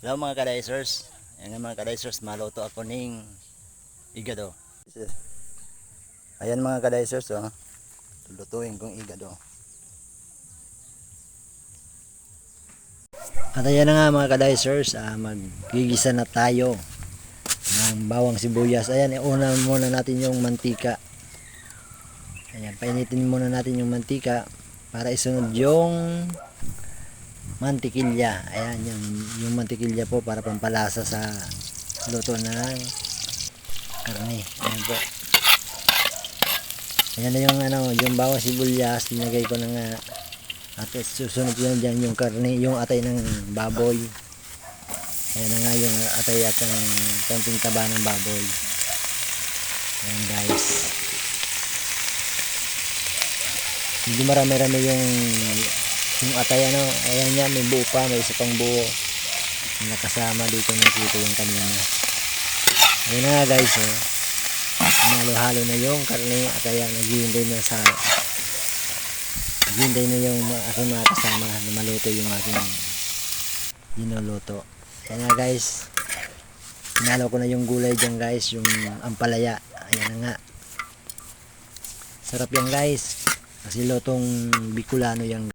Hello mga kadaisers. Ayan mga kadaisers, maluto ako ning igado. Ayan mga kadaisers, oh. Lutuin kong igado. At ayan na nga mga kadaisers, maggigisa na tayo ng bawang sibuyas. Ayan, una muna natin yung mantika. Ayan, painitin muna natin yung mantika para isunod yung mantikilya. Ayan, yung mantikilya po para pampalasa sa luto ng karne. Ayan po. Ayan na yung yung bawang sibuyas, dinagay ko na nga. At susunod yun dyan yung karne, yung atay ng baboy. Ayan na nga yung atay at ang konting taba ng baboy. Ayan guys. Hindi marami-rami yung atay ayan niya, may buo pa, may isa pang buo. Nakasama dito nakita yung kanina. Ayan na nga guys, oh. Halo-halo na yung karne at ayan, naghihintay na yung aking mga kasama na maluto yung aking dinuluto. Ayan na guys, hinalo ko na yung gulay dyan guys, yung ampalaya. Ayan na nga, sarap yan guys kasi lutong Bicolano yan.